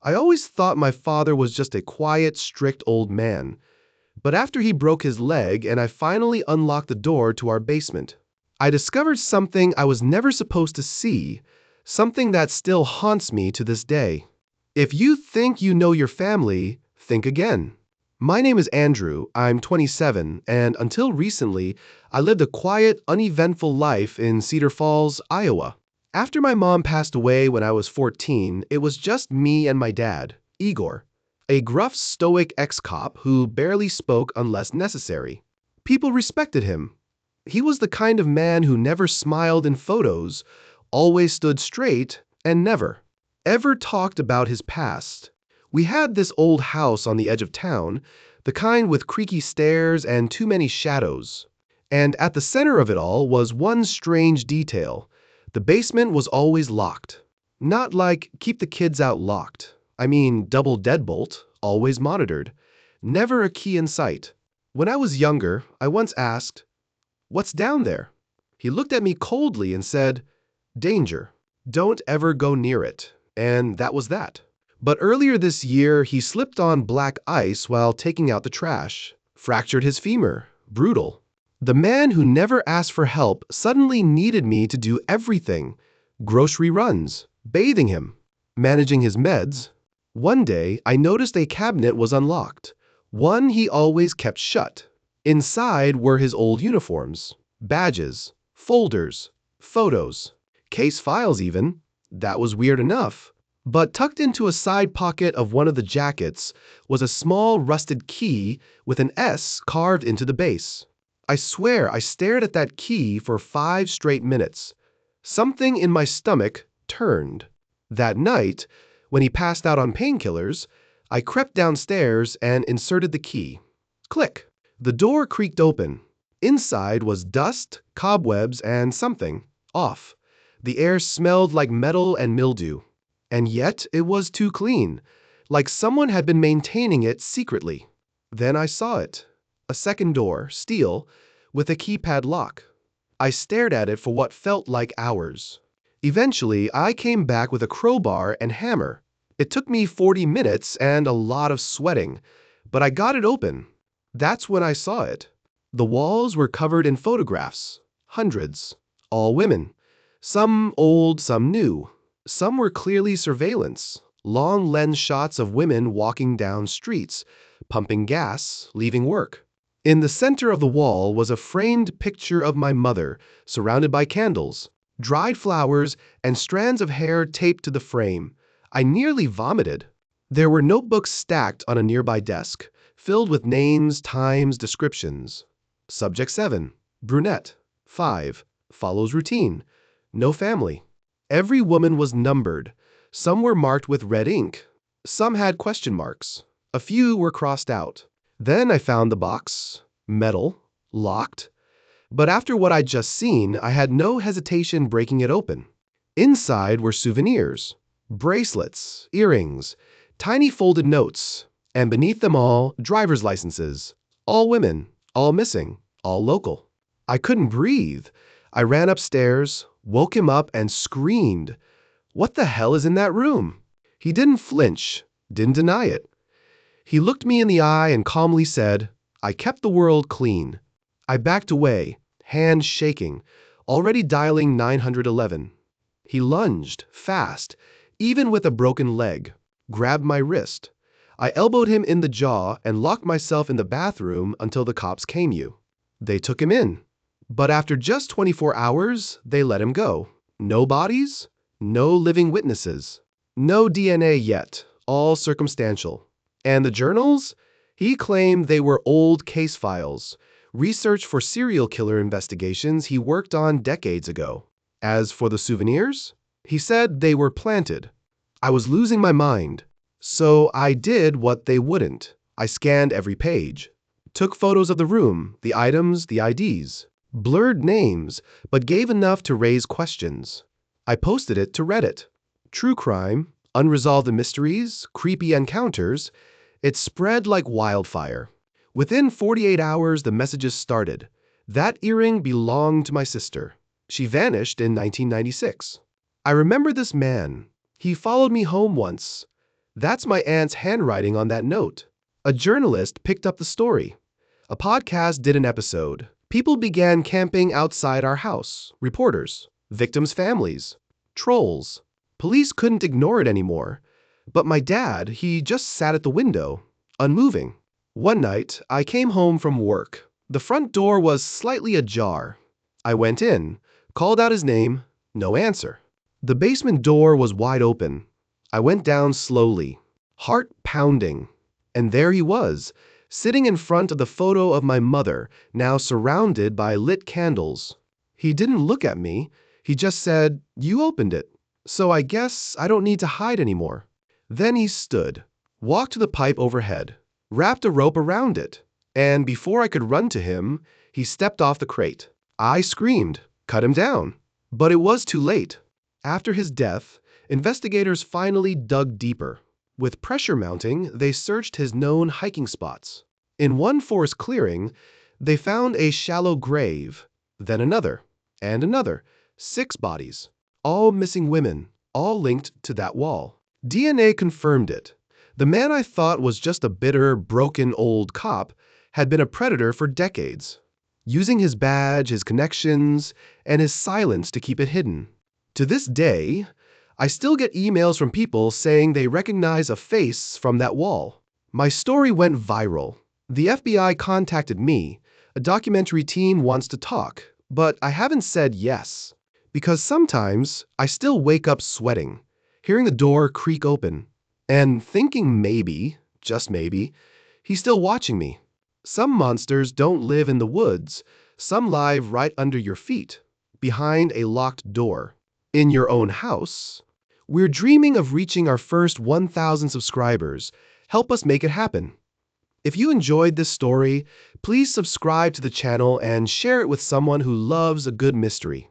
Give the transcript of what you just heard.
I always thought my father was just a quiet, strict old man. But after he broke his leg and I finally unlocked the door to our basement, I discovered something I was never supposed to see, something that still haunts me to this day. If you think you know your family, think again. My name is Andrew, I'm 27, and until recently, I lived a quiet, uneventful life in Cedar Falls, Iowa. After my mom passed away when I was 14, it was just me and my dad, Igor, a gruff, stoic ex-cop who barely spoke unless necessary. People respected him. He was the kind of man who never smiled in photos, always stood straight, and never, ever talked about his past. We had this old house on the edge of town, the kind with creaky stairs and too many shadows. And at the center of it all was one strange detail. The basement was always locked. Not like keep the kids out locked. I mean double deadbolt, always monitored. Never a key in sight. When I was younger, I once asked, "What's down there?" He looked at me coldly and said, "Danger. Don't ever go near it." And that was that. But earlier this year, he slipped on black ice while taking out the trash. Fractured his femur. Brutal. The man who never asked for help suddenly needed me to do everything. Grocery runs, bathing him, managing his meds. One day, I noticed a cabinet was unlocked. One he always kept shut. Inside were his old uniforms, badges, folders, photos, case files even. That was weird enough. But tucked into a side pocket of one of the jackets was a small rusted key with an S carved into the base. I swear I stared at that key for 5 straight minutes. Something in my stomach turned. That night, when he passed out on painkillers, I crept downstairs and inserted the key. Click. The door creaked open. Inside was dust, cobwebs, and something off. The air smelled like metal and mildew. And yet it was too clean, like someone had been maintaining it secretly. Then I saw it. A second door, steel, with a keypad lock. I stared at it for what felt like hours. Eventually, I came back with a crowbar and hammer. It took me 40 minutes and a lot of sweating, but I got it open. That's when I saw it. The walls were covered in photographs. Hundreds. All women. Some old, some new. Some were clearly surveillance, long lens shots of women walking down streets, pumping gas, leaving work. In the center of the wall was a framed picture of my mother, surrounded by candles, dried flowers, and strands of hair taped to the frame. I nearly vomited. There were notebooks stacked on a nearby desk, filled with names, times, descriptions. Subject 7, brunette. 5, follows routine. No family. Every woman was numbered. Some were marked with red ink. Some had question marks. A few were crossed out. Then I found the box. Metal. Locked. But after what I'd just seen, I had no hesitation breaking it open. Inside were souvenirs. Bracelets, earrings, tiny folded notes, and beneath them all, driver's licenses. All women, all missing, all local. I couldn't breathe. I ran upstairs, woke him up, and screamed, "What the hell is in that room?" He didn't flinch, didn't deny it. He looked me in the eye and calmly said, "I kept the world clean." I backed away, hands shaking, already dialing 911. He lunged, fast, even with a broken leg, grabbed my wrist. I elbowed him in the jaw and locked myself in the bathroom until the cops came. They took him in. But after just 24 hours, they let him go. No bodies, no living witnesses, no DNA yet, all circumstantial. And the journals? He claimed they were old case files, research for serial killer investigations he worked on decades ago. As for the souvenirs, he said they were planted. I was losing my mind. So I did what they wouldn't. I scanned every page, took photos of the room, the items, the IDs. Blurred names, but gave enough to raise questions. I posted it to Reddit. True crime, unresolved mysteries, creepy encounters. It spread like wildfire. Within 48 hours, the messages started. That earring belonged to my sister. She vanished in 1996. I remember this man. He followed me home once. That's my aunt's handwriting on that note. A journalist picked up the story. A podcast did an episode. People began camping outside our house. Reporters, victims' families, trolls. Police couldn't ignore it anymore. But my dad, he just sat at the window, unmoving. One night, I came home from work. The front door was slightly ajar. I went in, called out his name, no answer. The basement door was wide open. I went down slowly, heart pounding. And there he was, sitting in front of the photo of my mother, now surrounded by lit candles. He didn't look at me. He just said, "You opened it, so I guess I don't need to hide anymore." Then he stood, walked to the pipe overhead, wrapped a rope around it, and before I could run to him, he stepped off the crate. I screamed, "Cut him down." But it was too late. After his death, investigators finally dug deeper. With pressure mounting, they searched his known hiking spots. In one forest clearing, they found a shallow grave, then another, and another. 6 bodies, all missing women, all linked to that wall. DNA confirmed it. The man I thought was just a bitter, broken old cop had been a predator for decades, using his badge, his connections, and his silence to keep it hidden. To this day, I still get emails from people saying they recognize a face from that wall. My story went viral. The FBI contacted me. A documentary team wants to talk, but I haven't said yes. Because sometimes I still wake up sweating, hearing the door creak open, and thinking maybe, just maybe, he's still watching me. Some monsters don't live in the woods. Some live right under your feet, behind a locked door. In your own house. We're dreaming of reaching our first 1,000 subscribers. Help us make it happen. If you enjoyed this story, please subscribe to the channel and share it with someone who loves a good mystery.